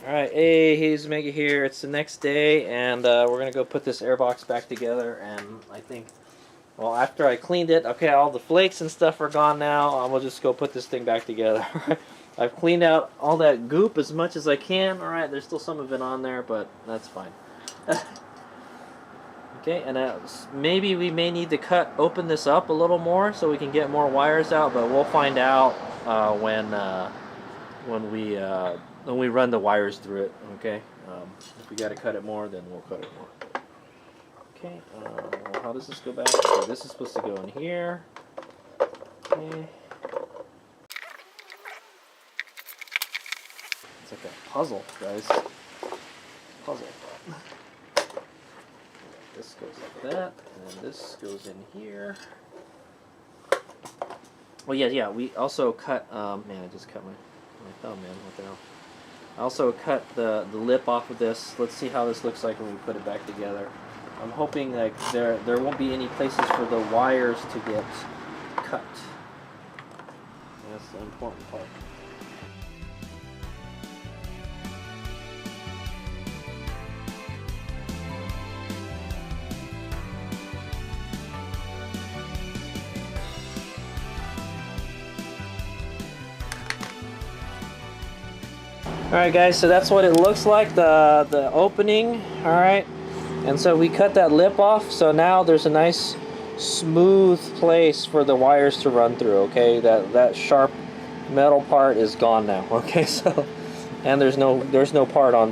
Alright, hey, he's Mega here. It's the next day, and we're going to go put this airbox back together, and I think, well, after I cleaned it, okay, all the flakes and stuff are gone now. I will just go put this thing back together. I've cleaned out all that goop as much as I can. Alright, there's still some of it on there, but that's fine. Okay, and maybe we may need to open this up a little more so we can get more wires out, but we'll find out when we run the wires through it. Okay, if we got to cut it more, then we'll cut it more. Okay, well, how does this go back? Okay, this is supposed to go in here. Okay. It's like a puzzle, guys. Puzzle. This goes like that, and then this goes in here. Well, yeah, we also cut, man, I just cut my thumb, man, what the hell. I also cut the lip off of this. Let's see how this looks like when we put it back together. I'm hoping that there won't be any places for the wires to get cut. That's the important part. Alright guys, so that's what it looks like, the opening. Alright, and so we cut that lip off, so now there's a nice smooth place for the wires to run through. Okay, that sharp metal part is gone now. Okay, so, and there's no part on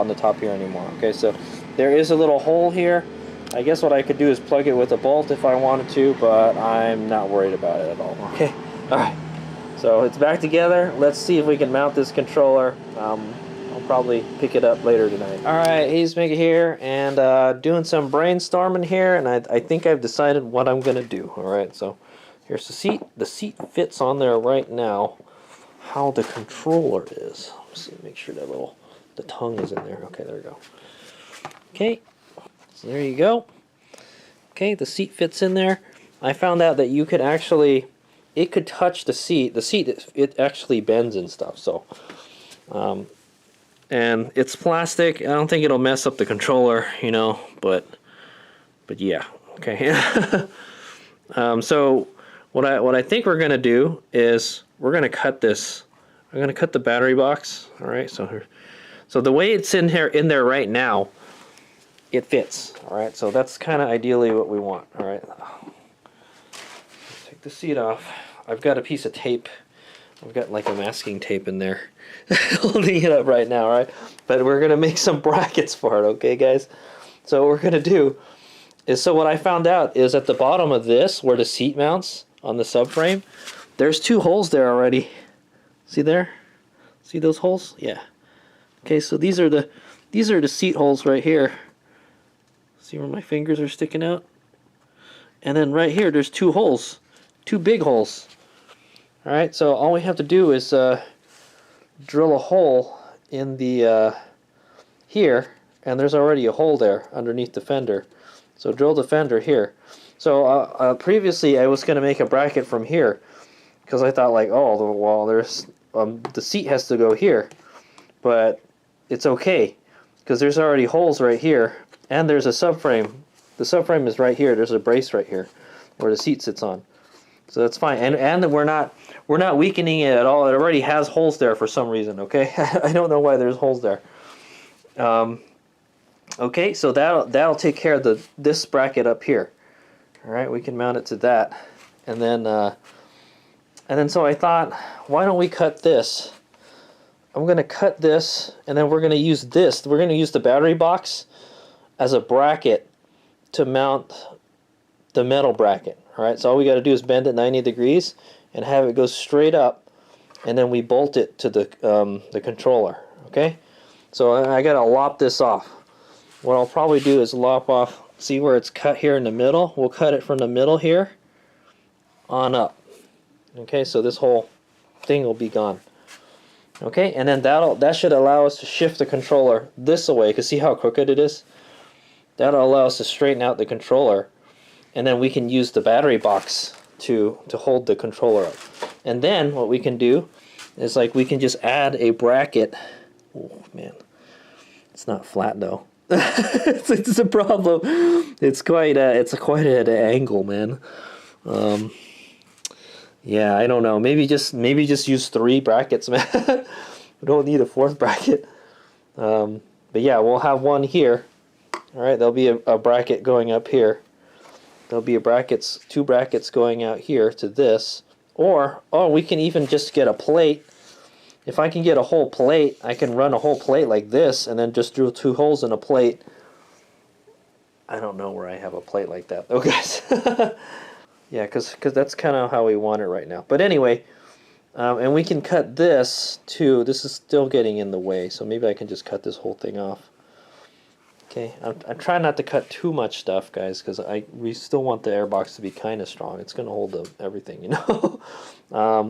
the top here anymore. Okay, so there is a little hole here. I guess what I could do is plug it with a bolt if I wanted to, but I'm not worried about it at all. Okay, alright. So it's back together. Let's see if we can mount this controller. I'll probably pick it up later tonight. Alright, he's Mega here, and doing some brainstorming here, and I think I've decided what I'm going to do. Alright, so here's the seat. The seat fits on there right now. How the controller is. Let's see, make sure that the tongue is in there. Okay, there we go. Okay, so there you go. Okay, the seat fits in there. I found out that you could actually... it could touch the seat. The seat, it actually bends and stuff. So, and it's plastic. I don't think it'll mess up the controller, you know. But yeah, okay. So what I think we're gonna do is we're gonna cut this. I'm gonna cut the battery box. All right. So the way it's in there right now, it fits. All right. So that's kind of ideally what we want. All right. Take the seat off. I've got a piece of tape. I've got like a masking tape in there holding it up right now, right? But we're going to make some brackets for it, okay, guys? So what we're going to do is, so what I found out is at the bottom of this, where the seat mounts on the subframe, there's two holes there already. See there? See those holes? Yeah. Okay, so these are the seat holes right here. See where my fingers are sticking out? And then right here, there's two holes. Two big holes. Alright, so all we have to do is drill a hole in the here, and there's already a hole there underneath the fender. So drill the fender here. So previously I was going to make a bracket from here, because I thought like, oh, well, there's the seat has to go here, but it's okay because there's already holes right here, and there's a subframe. The subframe is right here. There's a brace right here where the seat sits on. So that's fine, and we're not weakening it at all. It already has holes there for some reason. Okay, I don't know why there's holes there. Okay, so that'll take care of this bracket up here. All right, we can mount it to that, and then so I thought, why don't we cut this? I'm gonna cut this, and then we're gonna use this. We're gonna use the battery box as a bracket to mount the metal bracket. Alright, so all we got to do is bend it 90 degrees and have it go straight up, and then we bolt it to the controller. Okay, so I got to lop this off. What I'll probably do is lop off, see where it's cut here in the middle? We'll cut it from the middle here on up. Okay, so this whole thing will be gone. Okay, and then that should allow us to shift the controller this away, because see how crooked it is? That'll allow us to straighten out the controller, and then we can use the battery box to hold the controller up. And then what we can do is, like, we can just add a bracket Oh man, it's not flat though. It's a problem. It's quite an angle, man. Yeah, I don't know. Maybe just use 3 brackets, man. We don't need a 4th bracket. But yeah, we'll have one here. All right, there'll be a bracket going up here. There'll be 2 brackets going out here to this. Or, oh, we can even just get a plate. If I can get a whole plate, I can run a whole plate like this and then just drill 2 holes in a plate. I don't know where I have a plate like that though, guys. Yeah, because that's kind of how we want it right now. But anyway, and we can cut this too. This is still getting in the way, so maybe I can just cut this whole thing off. Okay, I'm trying not to cut too much stuff, guys, because we still want the airbox to be kind of strong. It's going to hold everything, you know.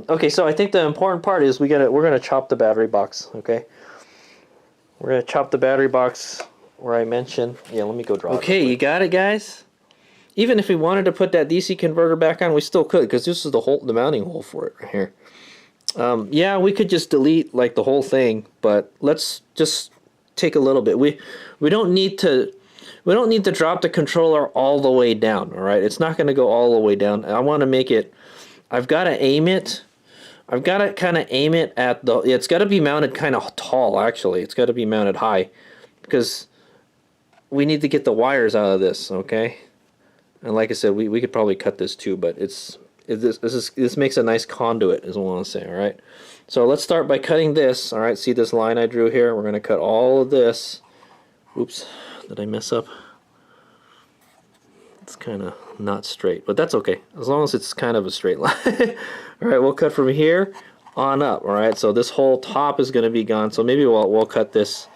Okay, so I think the important part is we're gonna chop the battery box. Okay, we're gonna chop the battery box where I mentioned. Yeah, let me go draw. Okay, you got it, guys. Even if we wanted to put that DC converter back on, we still could, because this is the mounting hole for it right here. Yeah, we could just delete like the whole thing, but let's just take a little bit. We don't need to drop the controller all the way down. All right, it's not going to go all the way down. I want to make it. I've got to aim it. I've got to kind of aim it at the. It's got to be mounted kind of tall. Actually, it's got to be mounted high, because we need to get the wires out of this. Okay. And like I said, we could probably cut this too, but this makes a nice conduit, is what I want to say. All right, so let's start by cutting this. All right, see this line I drew here? We're going to cut all of this. Oops, did I mess up? It's kind of not straight, but that's okay, as long as it's kind of a straight line. All right, we'll cut from here on up. All right, so this whole top is going to be gone, so maybe we'll cut this.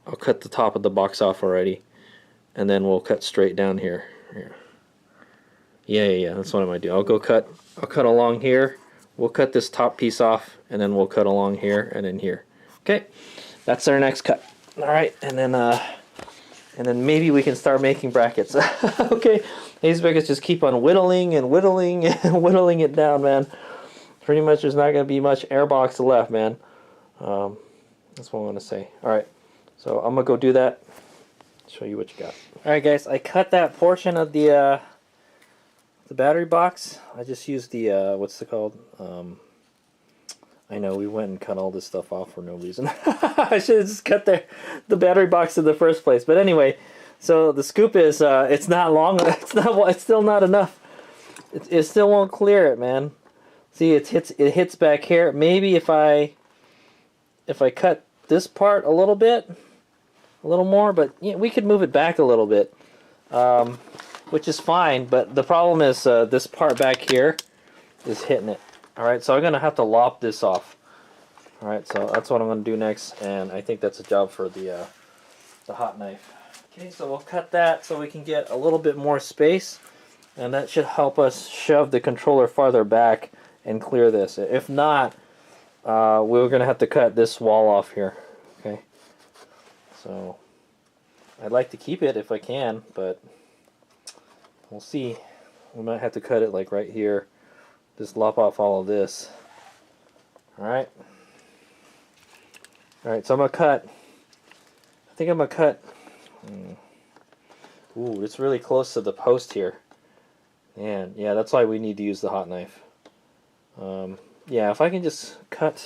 I'll cut the top of the box off already. And then we'll cut straight down here. Yeah, that's what I might do. I'll cut along here. We'll cut this top piece off, and then we'll cut along here and then here. Okay, that's our next cut. All right, and then maybe we can start making brackets. Okay, these brackets just keep on whittling and whittling and whittling it down, man. Pretty much, there's not going to be much airbox left, man. That's what I want to say. All right, so I'm gonna go do that. Show you what you got. Alright guys, I cut that portion of the battery box. I just used the what's it called? I know we went and cut all this stuff off for no reason. I should have just cut the battery box in the first place. But anyway, so the scoop is it's not long. It's still not enough. It still won't clear it, man. See, it hits back here. Maybe if I cut this part a little bit. A little more, but yeah, we could move it back a little bit, which is fine, but the problem is this part back here is hitting it. Alright, so I'm going to have to lop this off. Alright, so that's what I'm going to do next, and I think that's a job for the hot knife. Okay, so we'll cut that so we can get a little bit more space, and that should help us shove the controller farther back and clear this. If not, we're going to have to cut this wall off here. Okay. So I'd like to keep it if I can, but we'll see. We might have to cut it like right here. Just lop off all of this. Alright. Alright, so I'm going to cut. I think I'm going to cut. Ooh, it's really close to the post here. Man, yeah, that's why we need to use the hot knife. Yeah, if I can just cut.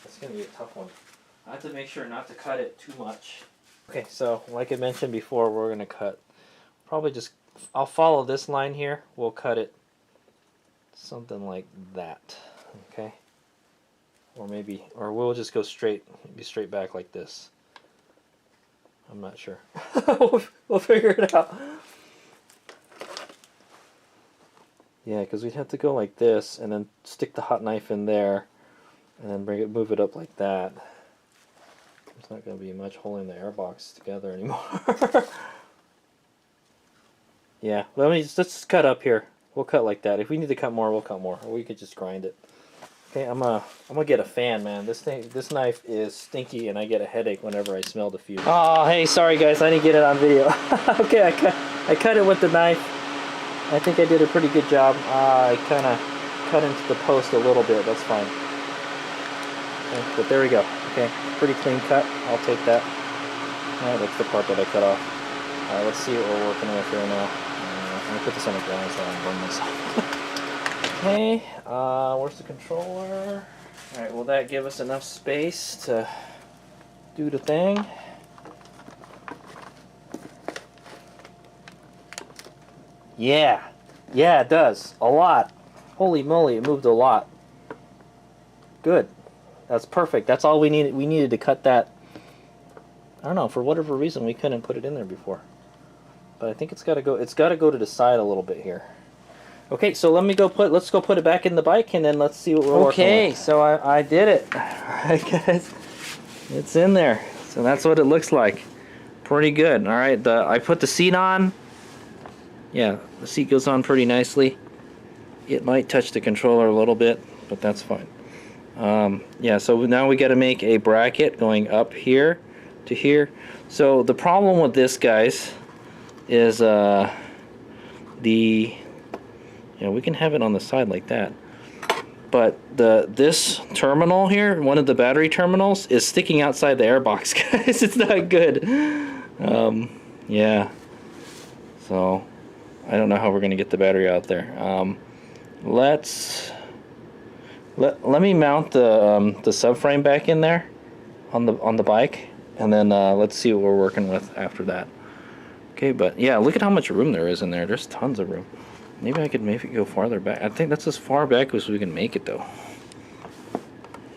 It's going to be a tough one. I have to make sure not to cut it too much. Okay, so like I mentioned before, we're going to cut. Probably just, I'll follow this line here. We'll cut it something like that. Okay? Or we'll just go straight, maybe straight back like this. I'm not sure. We'll figure it out. Yeah, because we'd have to go like this and then stick the hot knife in there and then move it up like that. There's not going to be much holding the airbox together anymore. Yeah, let's just cut up here. We'll cut like that. If we need to cut more, we'll cut more. Or we could just grind it. Okay, I'm gonna get a fan, man. This knife is stinky, and I get a headache whenever I smell the fuse. Oh, hey, sorry guys, I didn't get it on video. Okay, I cut it with the knife. I think I did a pretty good job. I kind of cut into the post a little bit. That's fine. Okay, but there we go. Okay, pretty clean cut. I'll take that. Alright, that's the part that I cut off. Alright, let's see what we're working with here now. I'm going to put this on the ground so I don't burn myself. Okay, where's the controller? Alright, will that give us enough space to do the thing? Yeah, it does. A lot. Holy moly, it moved a lot. Good. That's perfect. That's all we needed. We needed to cut that. I don't know, for whatever reason we couldn't put it in there before. But I think it's got to go. It's got to go to the side a little bit here. Okay, so let's go put it back in the bike, and then let's see what we're working with. Okay, so I did it. Alright guys, it's in there. So that's what it looks like. Pretty good. Alright, I put the seat on. Yeah, the seat goes on pretty nicely. It might touch the controller a little bit, but that's fine. Yeah, so now we got to make a bracket going up here to here. So the problem with this, guys, is we can have it on the side like that, but this terminal here, one of the battery terminals, is sticking outside the airbox, guys. It's not good. Yeah, so I don't know how we're gonna get the battery out there. Let me mount the subframe back in there on the bike, and then let's see what we're working with after that. Okay, but yeah, look at how much room there is in there. There's tons of room. Maybe I could go farther back. I think that's as far back as we can make it though,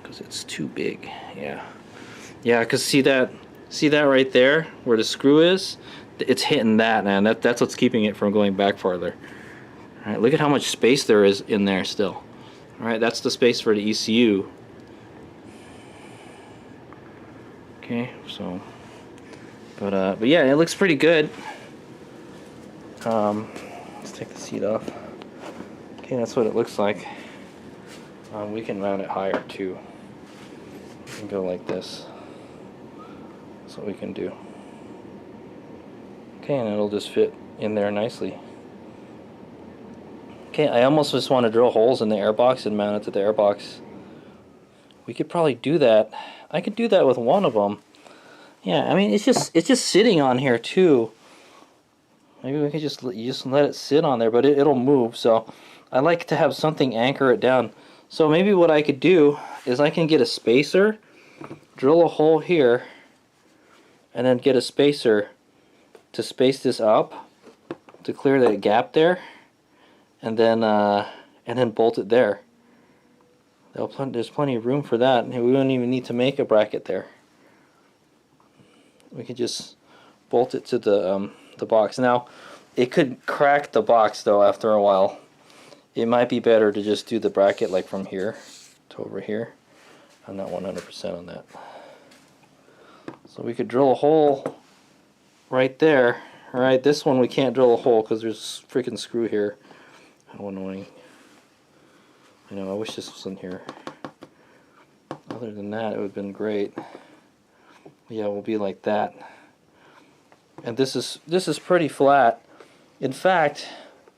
because it's too big. Yeah, because see that right there where the screw is? It's hitting that, man. That's what's keeping it from going back farther. All right, look at how much space there is in there still. All right, that's the space for the ECU. Okay, so, but yeah, it looks pretty good. Let's take the seat off. Okay, that's what it looks like. We can mount it higher too. We can go like this. That's what we can do. Okay, and it'll just fit in there nicely. Okay, I almost just want to drill holes in the airbox and mount it to the airbox. We could probably do that. I could do that with one of them. Yeah, I mean, it's just sitting on here too. Maybe we could just let it sit on there, but it'll move. So I like to have something anchor it down. So maybe what I could do is I can get a spacer, drill a hole here, and then get a spacer to space this up to clear that gap there, and then bolt it there. There's plenty of room for that. We don't even need to make a bracket there. We could just bolt it to the box. Now, it could crack the box though after a while. It might be better to just do the bracket like from here to over here. I'm not 100% on that. So we could drill a hole right there. All right, this one we can't drill a hole because there's a freaking screw here. How annoying. I know, I wish this was in here. Other than that, it would have been great. Yeah, we'll be like that. And this is pretty flat. In fact,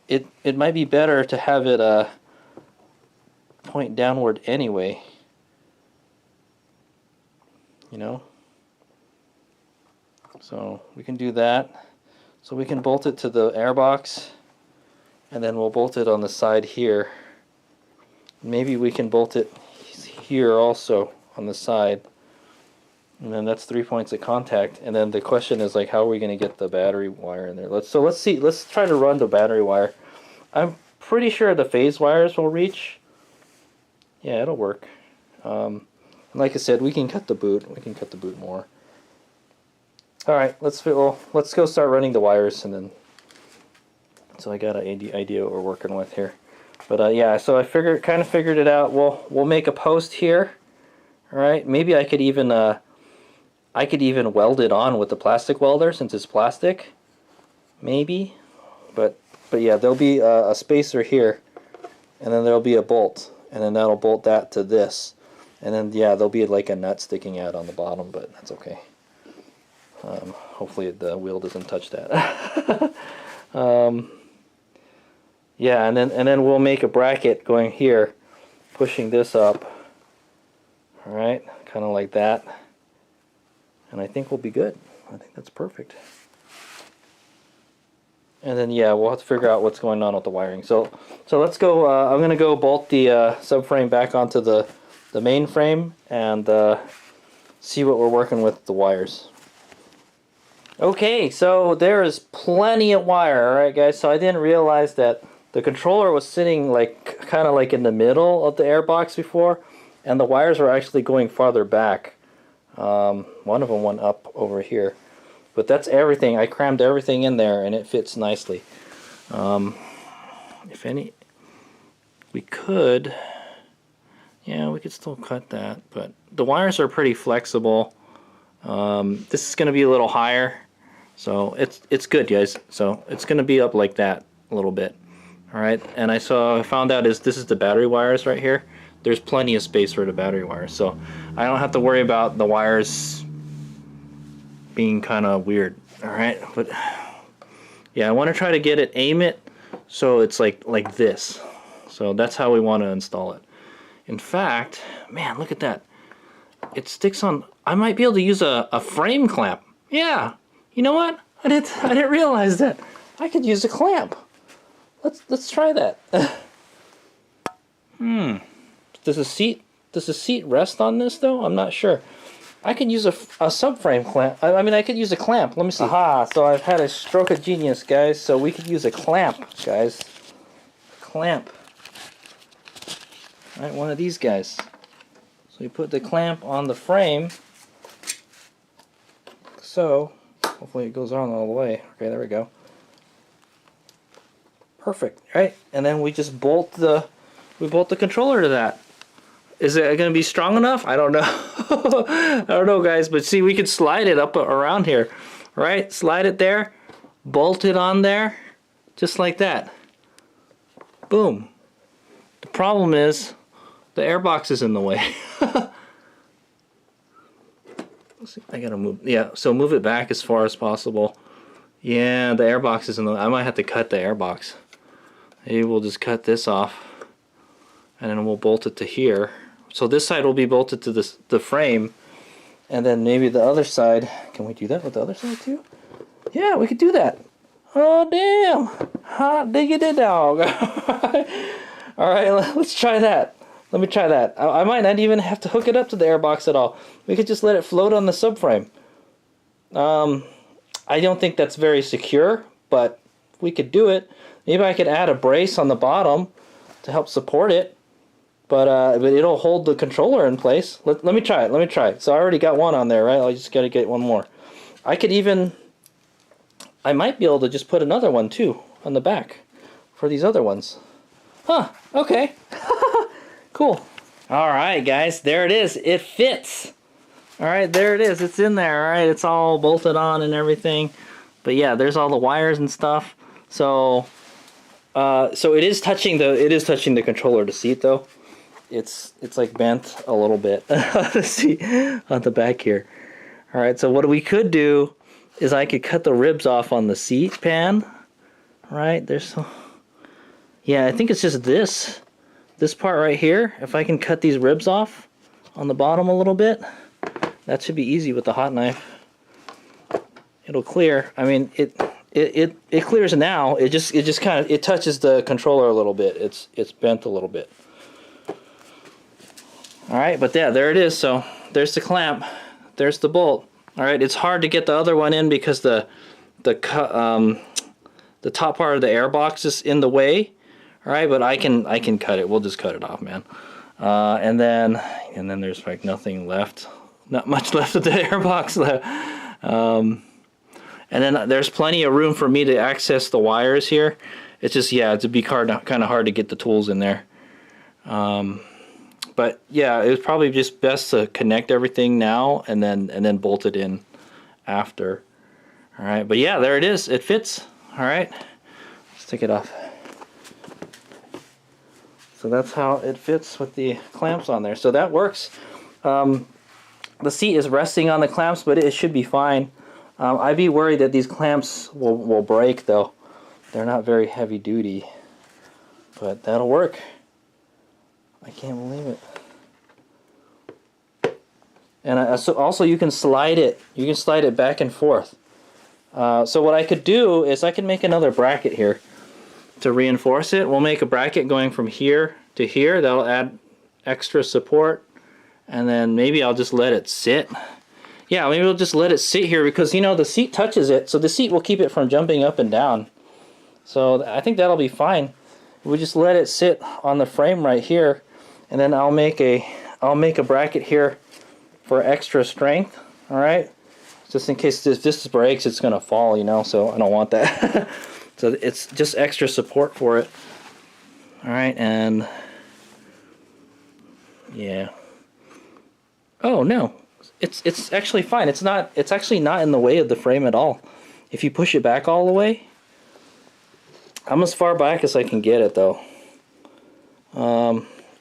it might be better to have it point downward anyway. You know? So we can do that. So we can bolt it to the airbox, and then we'll bolt it on the side here. Maybe we can bolt it here also on the side. And then that's 3 points of contact. And then the question is, like, how are we going to get the battery wire in there? Let's see. Let's try to run the battery wire. I'm pretty sure the phase wires will reach. Yeah, it'll work. Like I said, we can cut the boot. We can cut the boot more. All right, let's go start running the wires, and then. So I got an idea what we're working with here. But yeah, so I kind of figured it out. We'll make a post here. All right, maybe I could even weld it on with the plastic welder since it's plastic. Maybe, but yeah, there'll be a spacer here, and then there'll be a bolt, and then that'll bolt that to this, and then yeah, there'll be like a nut sticking out on the bottom, but that's okay. Hopefully the wheel doesn't touch that. Yeah, and then we'll make a bracket going here, pushing this up. All right, kind of like that. And I think we'll be good. I think that's perfect. And then yeah, we'll have to figure out what's going on with the wiring. So let's go. I'm gonna go bolt the subframe back onto the main frame and see what we're working with the wires. Okay, so there is plenty of wire. All right, guys. So I didn't realize that the controller was sitting like kind of like in the middle of the airbox before, and the wires were actually going farther back. One of them went up over here. But that's everything. I crammed everything in there and it fits nicely. If any, we could, yeah, we could still cut that, but the wires are pretty flexible. This is going to be a little higher, so it's good, guys. So it's going to be up like that a little bit. All right, and I found out this is the battery wires right here. There's plenty of space for the battery wires, so I don't have to worry about the wires being kind of weird. All right, but yeah, I want to try to get it, aim it so it's like this. So that's how we want to install it. In fact, man, look at that. It sticks on. I might be able to use a frame clamp. Yeah, you know what? I didn't realize that. I could use a clamp. Let's try that. Does the seat rest on this though? I'm not sure. I could use a subframe clamp. I mean, I could use a clamp. Let me see. Aha, so I've had a stroke of genius, guys. So we could use a clamp, guys. Clamp. All right, one of these guys. So we put the clamp on the frame. So, hopefully it goes on all the way. Okay, there we go. Perfect, right? And then we just bolt the controller to that. Is it going to be strong enough? I don't know. I don't know, guys. But see, we could slide it up around here, right? Slide it there, bolt it on there, just like that. Boom. The problem is the airbox is in the way. Let's see, I gotta move. Yeah, so move it back as far as possible. Yeah, the airbox is in the way. I might have to cut the airbox. Maybe we'll just cut this off, and then we'll bolt it to here. So this side will be bolted to the frame, and then maybe the other side. Can we do that with the other side too? Yeah, we could do that. Oh damn! Hot diggity dog! All right, let's try that. Let me try that. I might not even have to hook it up to the airbox at all. We could just let it float on the subframe. I don't think that's very secure, but we could do it. Maybe I could add a brace on the bottom to help support it. But it'll hold the controller in place. Let me try it. Let me try it. So I already got one on there, right? I just got to get one more. I might be able to just put another one too on the back for these other ones. Huh, okay. Cool. All right, guys, there it is. It fits. All right, there it is. It's in there, all right? It's all bolted on and everything. But yeah, there's all the wires and stuff. So it is touching the controller to seat though. It's like bent a little bit. See on the back here. All right, so what we could do is I could cut the ribs off on the seat pan. Right yeah, I think it's just this part right here. If I can cut these ribs off on the bottom a little bit, that should be easy with the hot knife. It'll clear. I mean, it clears now. It just kind of touches the controller a little bit. It's bent a little bit. All right, but yeah, there it is. So there's the clamp, there's the bolt. All right, it's hard to get the other one in because the top part of the airbox is in the way. All right, but I can cut it. We'll just cut it off, man. And then there's like nothing left, not much left of the airbox left. And then there's plenty of room for me to access the wires here. It's just, yeah, it'd be kind of hard to get the tools in there. But yeah, it was probably just best to connect everything now and then bolt it in after. All right, but yeah, there it is. It fits. All right, let's take it off. So that's how it fits with the clamps on there. So that works. The seat is resting on the clamps, but it should be fine. I'd be worried that these clamps will break though. They're not very heavy duty, but that'll work. I can't believe it. And so also you can slide it. You can slide it back and forth. So what I could do is I can make another bracket here to reinforce it. We'll make a bracket going from here to here. That'll add extra support. And then maybe I'll just let it sit. Yeah, maybe we'll just let it sit here because, you know, the seat touches it. So the seat will keep it from jumping up and down. So I think that'll be fine. We just let it sit on the frame right here. And then I'll make a bracket here for extra strength. All right. Just in case this breaks, it's going to fall, you know, so I don't want that. So it's just extra support for it. All right, and yeah. Oh no, it's actually fine. It's actually not in the way of the frame at all. If you push it back all the way, I'm as far back as I can get it though.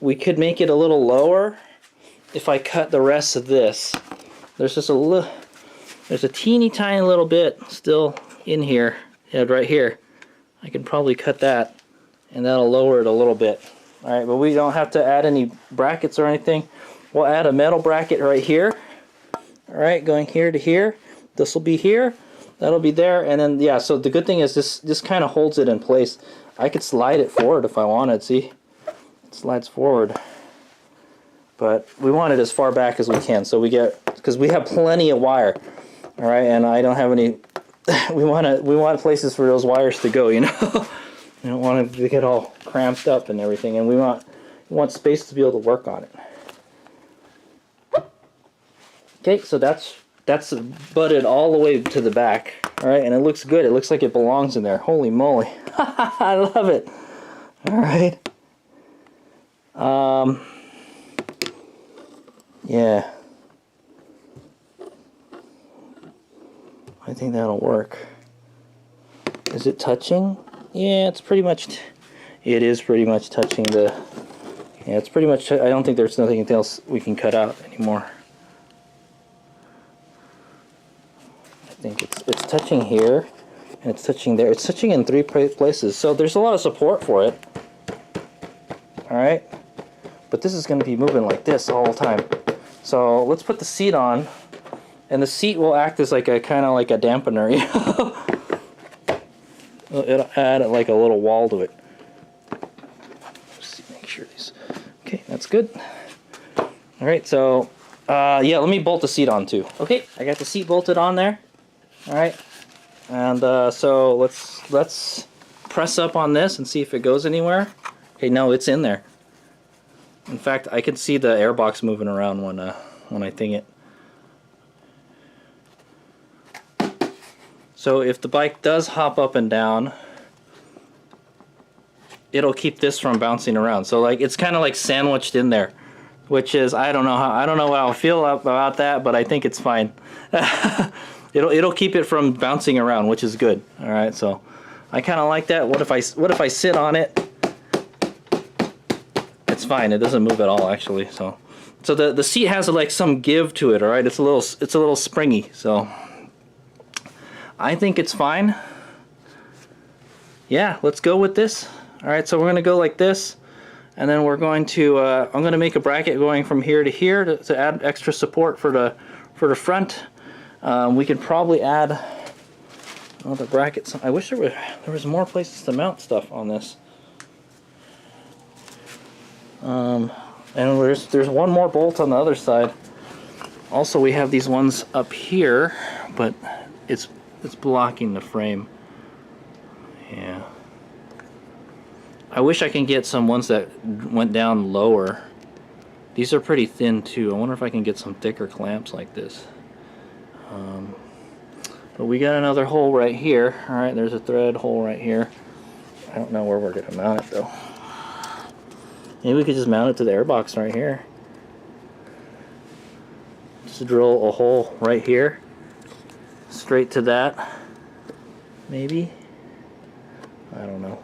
We could make it a little lower if I cut the rest of this. There's just a little. There's a teeny tiny little bit still in here, right here. I can probably cut that, and that'll lower it a little bit. All right, but we don't have to add any brackets or anything. We'll add a metal bracket right here. All right, going here to here. This will be here. That'll be there, and then yeah. So the good thing is this kind of holds it in place. I could slide it forward if I wanted. See, it slides forward. But we want it as far back as we can, so we get because we have plenty of wire. All right, and I don't have any. We want places for those wires to go, you know. We don't want it to get all cramped up and everything, and we want space to be able to work on it. Okay, so that's butted all the way to the back. All right, and it looks good. It looks like it belongs in there. Holy moly! I love it. All right. Yeah. I think that'll work. Is it touching? Yeah, it's pretty much. It is pretty much touching the. Yeah, it's pretty much. I don't think there's nothing else we can cut out anymore. I think it's touching here, and it's touching there. It's touching in 3 places, so there's a lot of support for it. All right, but this is going to be moving like this all the time. So let's put the seat on. And the seat will act as like a kind of like a dampener, you know? It'll add like a little wall to it. Just make sure these. Okay, that's good. All right, so yeah, let me bolt the seat on too. Okay, I got the seat bolted on there. All right, and so let's press up on this and see if it goes anywhere. Okay, no, it's in there. In fact, I can see the airbox moving around when I thing it. So if the bike does hop up and down, it'll keep this from bouncing around. So like it's kind of like sandwiched in there, which is I don't know what I'll feel about that, but I think it's fine. It'll keep it from bouncing around, which is good. All right, so I kind of like that. What if I sit on it? It's fine. It doesn't move at all actually. So the seat has like some give to it. All right, it's a little springy. So. I think it's fine. Yeah, let's go with this. All right, so we're going to go like this, and then we're going to. I'm going to make a bracket going from here to here to add extra support for the front. We could probably add another bracket. I wish there was more places to mount stuff on this. And there's one more bolt on the other side. Also, we have these ones up here, but it's blocking the frame. Yeah. I wish I can get some ones that went down lower. These are pretty thin too. I wonder if I can get some thicker clamps like this. But we got another hole right here. Alright, there's a thread hole right here. I don't know where we're going to mount it though. Maybe we could just mount it to the airbox right here. Just drill a hole right here. Straight to that. Maybe. I don't know.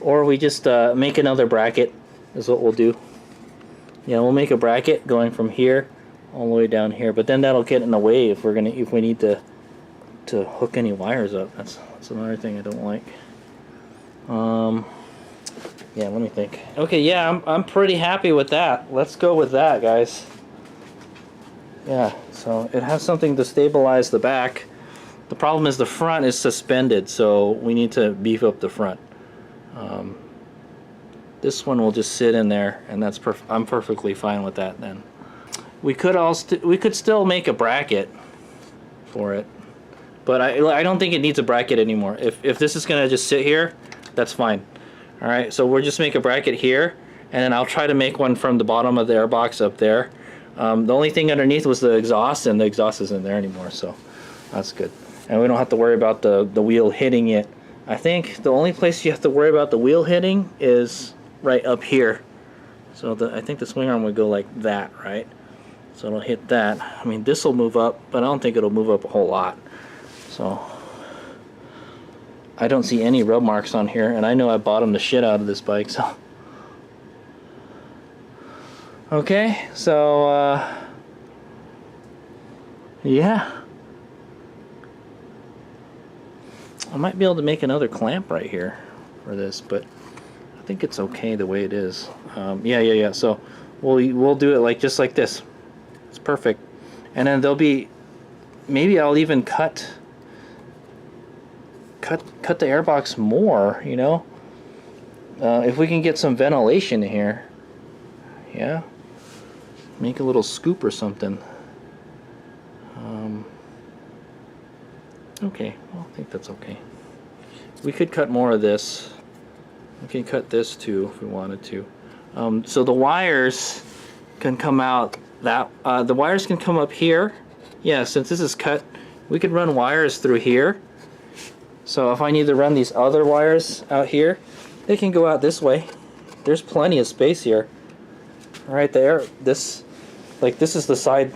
Or we just make another bracket is what we'll do. Yeah, we'll make a bracket going from here all the way down here, but then that'll get in the way if we need to hook any wires up. That's another thing I don't like. Yeah, let me think. Okay, yeah, I'm pretty happy with that. Let's go with that, guys. Yeah, so it has something to stabilize the back. The problem is the front is suspended, so we need to beef up the front. This one will just sit in there, and that's I'm perfectly fine with that then. We could still make a bracket for it, but I don't think it needs a bracket anymore. If this is gonna just sit here, that's fine. All right, so we'll just make a bracket here, and then I'll try to make one from the bottom of the airbox up there. The only thing underneath was the exhaust, and the exhaust isn't there anymore, so that's good. And we don't have to worry about the wheel hitting it. I think the only place you have to worry about the wheel hitting is right up here. So I think the swing arm would go like that, right? So it'll hit that. I mean, this will move up, but I don't think it'll move up a whole lot. So I don't see any rub marks on here, and I know I bottomed the shit out of this bike, so. Okay, so yeah. I might be able to make another clamp right here for this, but I think it's okay the way it is. Yeah. So we'll do it like just like this. It's perfect. And then there'll be, maybe I'll even cut the airbox more, you know, if we can get some ventilation here. Yeah, make a little scoop or something. Okay, well, I think that's okay. We could cut more of this. We can cut this too if we wanted to. So the wires can come out the wires can come up here. Yeah, since this is cut, we could run wires through here. So if I need to run these other wires out here, they can go out this way. There's plenty of space here. Right there. This is the side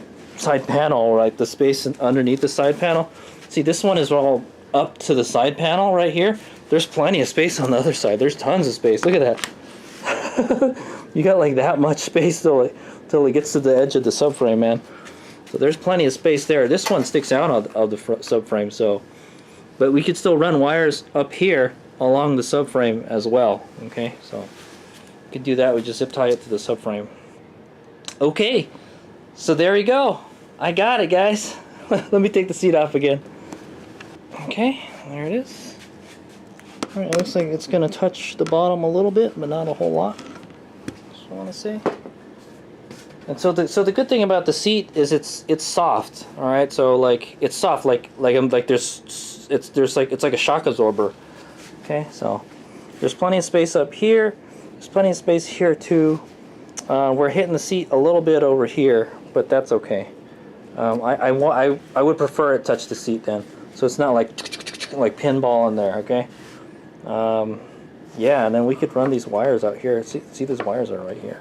panel, right? The space underneath the side panel. See, this one is all up to the side panel right here. There's plenty of space on the other side. There's tons of space. Look at that. You got like that much space till it gets to the edge of the subframe, man. So there's plenty of space there. This one sticks out of the subframe, so. But we could still run wires up here along the subframe as well. Okay, so we could do that. We just zip tie it to the subframe. Okay, so there you go. I got it, guys. Let me take the seat off again. Okay, there it is. All right, it looks like it's gonna touch the bottom a little bit, but not a whole lot. Just want to say. And so the good thing about the seat is it's soft. All right, so like it's soft, like it's like a shock absorber. Okay, so there's plenty of space up here. There's plenty of space here too. We're hitting the seat a little bit over here, but that's okay. I would prefer it touch the seat then, so it's not like pinball in there. Okay. Yeah, and then we could run these wires out here. See these wires are right here.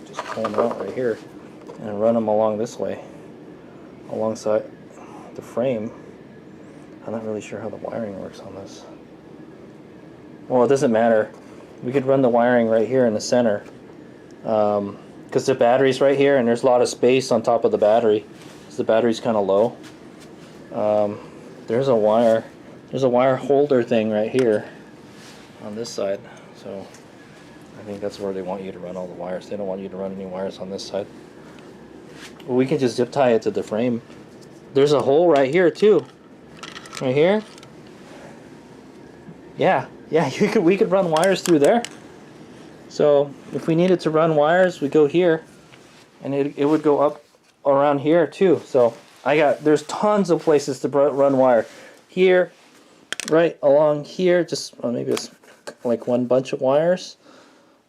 Just pull them out right here and run them along this way, alongside the frame. I'm not really sure how the wiring works on this. Well, it doesn't matter. We could run the wiring right here in the center, because the battery's right here, and there's a lot of space on top of the battery, because the battery's kind of low. There's a wire holder thing right here on this side, so I think that's where they want you to run all the wires. They don't want you to run any wires on this side. Well, we can just zip tie it to the frame. There's a hole right here too. Right here. Yeah, we could run wires through there. So if we needed to run wires, we go here, and it would go up around here too. So there's tons of places to run wire. Here, right along here, just maybe it's like one bunch of wires,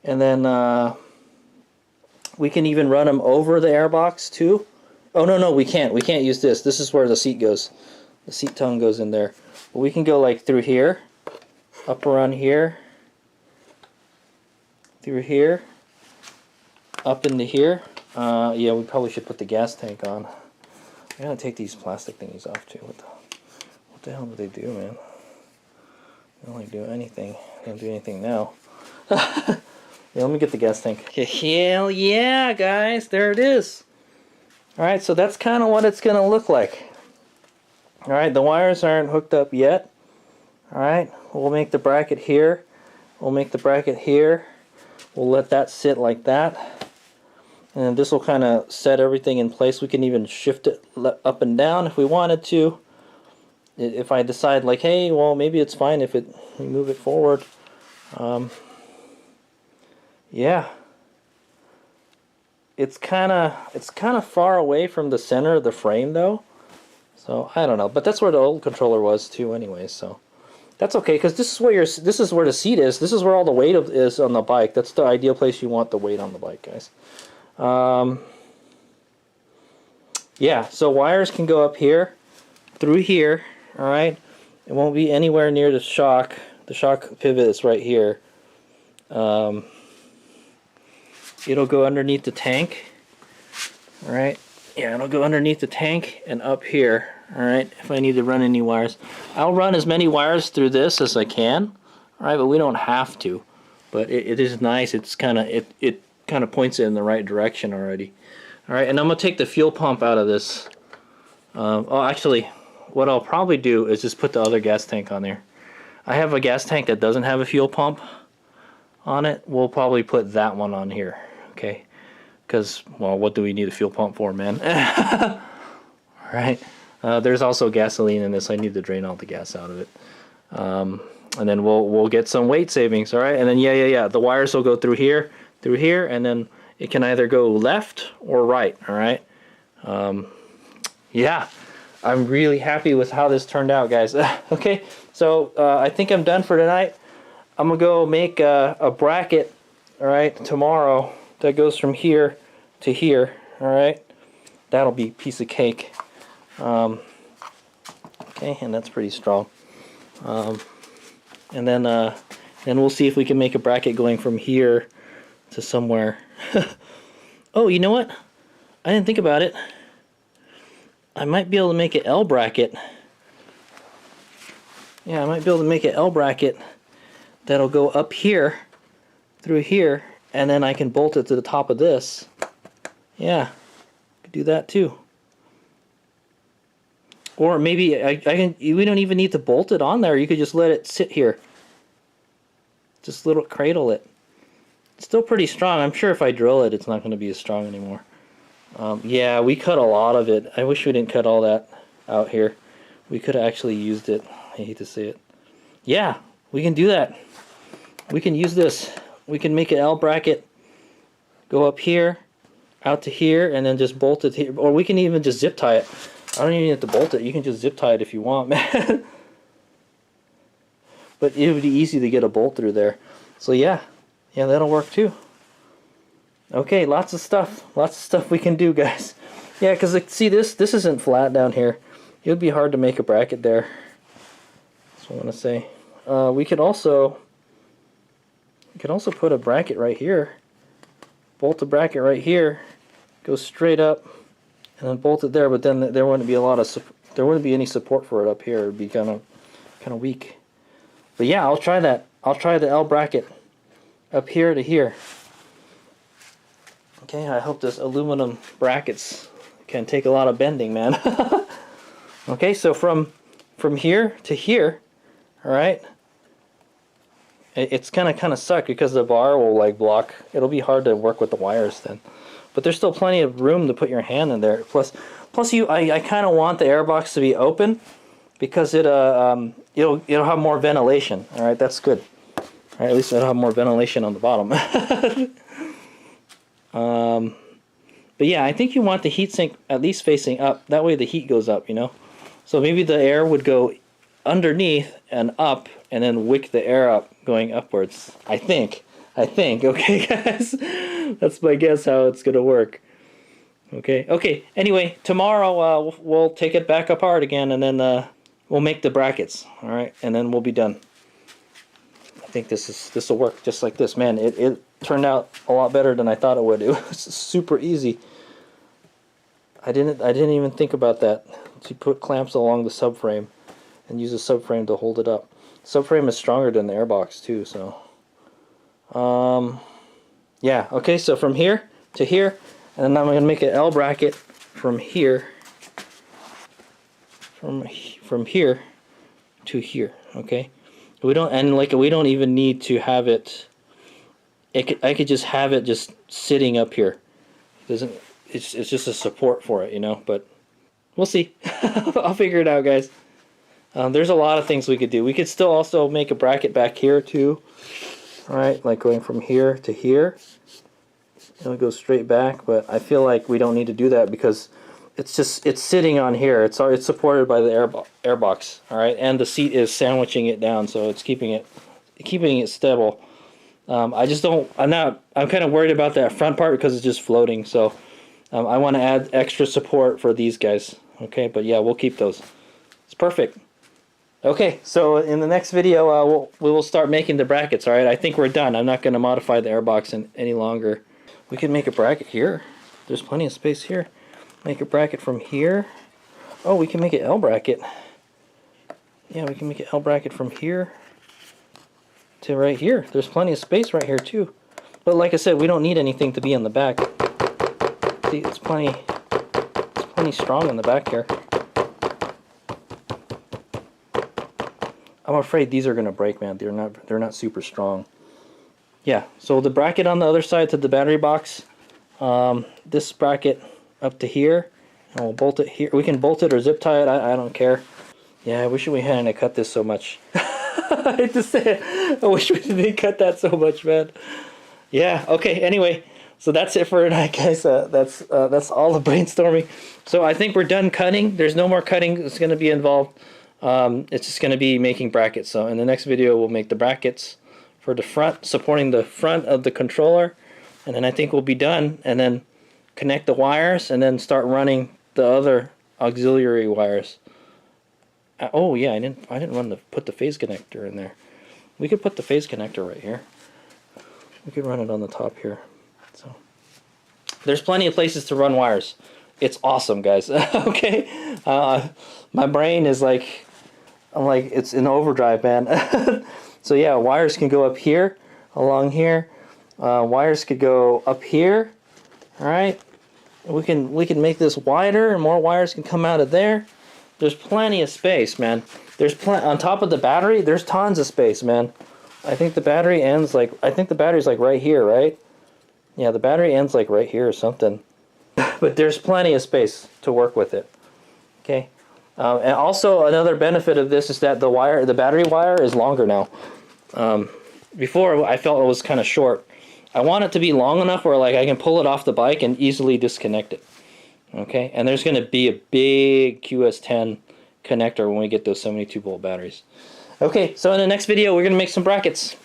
and then we can even run them over the airbox too. Oh no, we can't use this. This is where the seat goes. The seat tongue goes in there. But we can go like through here, up around here, through here, up into here. Yeah, we probably should put the gas tank on. I gotta take these plastic thingies off too. What the hell do they do, man? They don't like do anything. They don't do anything now. Yeah, let me get the gas tank. Hell yeah, guys, there it is. Alright, so that's kind of what it's gonna look like. Alright, the wires aren't hooked up yet. Alright, we'll make the bracket here. We'll make the bracket here. We'll let that sit like that. And this will kind of set everything in place. We can even shift it up and down if we wanted to. If I decide like, hey, well, maybe it's fine if we move it forward. Yeah. It's kind of far away from the center of the frame though. So I don't know, but that's where the old controller was too anyway, so that's okay, because this is where the seat is. This is where all the weight is on the bike. That's the ideal place you want the weight on the bike, guys. Yeah, so wires can go up here, through here, alright? It won't be anywhere near the shock. The shock pivot is right here. It'll go underneath the tank, alright? Yeah, it'll go underneath the tank and up here, alright, if I need to run any wires. I'll run as many wires through this as I can, alright, but we don't have to. But it is nice. It's kind of, it kind of points it in the right direction already. Alright, and I'm going to take the fuel pump out of this. Oh, actually, what I'll probably do is just put the other gas tank on there. I have a gas tank that doesn't have a fuel pump on it. We'll probably put that one on here, okay? Because, well, what do we need a fuel pump for, man? Alright, there's also gasoline in this. I need to drain all the gas out of it. And then we'll get some weight savings, alright? And then, yeah, the wires will go through here, and then it can either go left or right, alright? Yeah, I'm really happy with how this turned out, guys. Okay, so I think I'm done for tonight. I'm going to go make a bracket, alright, tomorrow that goes from here to here, alright? That'll be a piece of cake. Okay, and that's pretty strong. And then we'll see if we can make a bracket going from here to somewhere. Oh, you know what? I didn't think about it. I might be able to make an L bracket. Yeah, I might be able to make an L bracket that'll go up here, through here, and then I can bolt it to the top of this. Yeah, could do that too. Or maybe I can. We don't even need to bolt it on there. You could just let it sit here. Just little cradle it. It's still pretty strong. I'm sure if I drill it, it's not going to be as strong anymore. Yeah, we cut a lot of it. I wish we didn't cut all that out here. We could have actually used it. I hate to say it. Yeah, we can do that. We can use this. We can make an L bracket. Go up here, out to here, and then just bolt it here. Or we can even just zip tie it. I don't even have to bolt it. You can just zip tie it if you want, man. But it would be easy to get a bolt through there. So yeah, that'll work too. Okay, lots of stuff we can do, guys. Yeah, because see, this isn't flat down here. It would be hard to make a bracket there. That's what I want to say. We could also put a bracket right here. Bolt the bracket right here. Go straight up, and then bolt it there. But then there wouldn't be there wouldn't be any support for it up here. It'd be kind of weak. But yeah, I'll try that. I'll try the L bracket up here to here. Okay, I hope this aluminum brackets can take a lot of bending, man. Okay, so from here to here, all right. It's gonna kind of suck because the bar will like block. It'll be hard to work with the wires then. But there's still plenty of room to put your hand in there. Plus I kind of want the airbox to be open because it'll have more ventilation. All right, that's good. All right, at least it'll have more ventilation on the bottom. But yeah, I think you want the heatsink at least facing up. That way the heat goes up, you know. So maybe the air would go underneath and up, and then wick the air up going upwards. I think. Okay, guys. That's my guess how it's gonna work. Okay. Anyway, tomorrow we'll take it back apart again, and then we'll make the brackets. All right, and then we'll be done. I think this will work just like this, man. It turned out a lot better than I thought it would. It was super easy. I didn't even think about that. To put clamps along the subframe and use the subframe to hold it up. Subframe is stronger than the airbox too, so yeah, okay, so from here to here, and then I'm going to make an L bracket from here from here to here, okay? We don't, and like we don't even need to have it. I could just have it just sitting up here. It doesn't. It's just a support for it, you know. But we'll see. I'll figure it out, guys. There's a lot of things we could do. We could still also make a bracket back here too. All right, like going from here to here. It'll go straight back, but I feel like we don't need to do that because it's sitting on here. It's supported by the airbox. All right, and the seat is sandwiching it down, so it's keeping it stable. I'm kind of worried about that front part because it's just floating. So I want to add extra support for these guys. Okay, but yeah, we'll keep those. It's perfect. Okay, so in the next video, we will start making the brackets. All right, I think we're done. I'm not going to modify the airbox any longer. We can make a bracket here. There's plenty of space here. Make a bracket from here. Oh, we can make an L bracket. Yeah, we can make an L bracket from here to right here. There's plenty of space right here too. But like I said, we don't need anything to be on the back. See, it's plenty strong in the back here. I'm afraid these are gonna break, man. They're not super strong. Yeah, so the bracket on the other side to the battery box, this bracket up to here, and we'll bolt it here. We can bolt it or zip tie it, I don't care. Yeah, I wish we hadn't cut this so much. I hate to say it, I wish we didn't cut that so much, man. Yeah, okay, anyway, so that's it for tonight, guys. That's all the brainstorming. So I think we're done cutting. There's no more cutting that's going to be involved. It's just going to be making brackets. So in the next video, we'll make the brackets for the front, supporting the front of the controller, and then I think we'll be done, and then connect the wires, and then start running the other auxiliary wires. Oh yeah, I didn't put the phase connector in there. We could put the phase connector right here. We could run it on the top here. So there's plenty of places to run wires. It's awesome, guys. Okay, my brain is like, it's in overdrive, man. So yeah, wires can go up here, along here. Wires could go up here. All right, we can make this wider, and more wires can come out of there. There's plenty of space, man. On top of the battery. There's tons of space, man. I think the battery ends the battery's like right here, right? Yeah, the battery ends like right here or something. But there's plenty of space to work with it. Okay. And also another benefit of this is that the battery wire is longer now. Before I felt it was kind of short. I want it to be long enough where like I can pull it off the bike and easily disconnect it. Okay, and there's going to be a big QS10 connector when we get those 72 volt batteries. Okay, so in the next video we're going to make some brackets.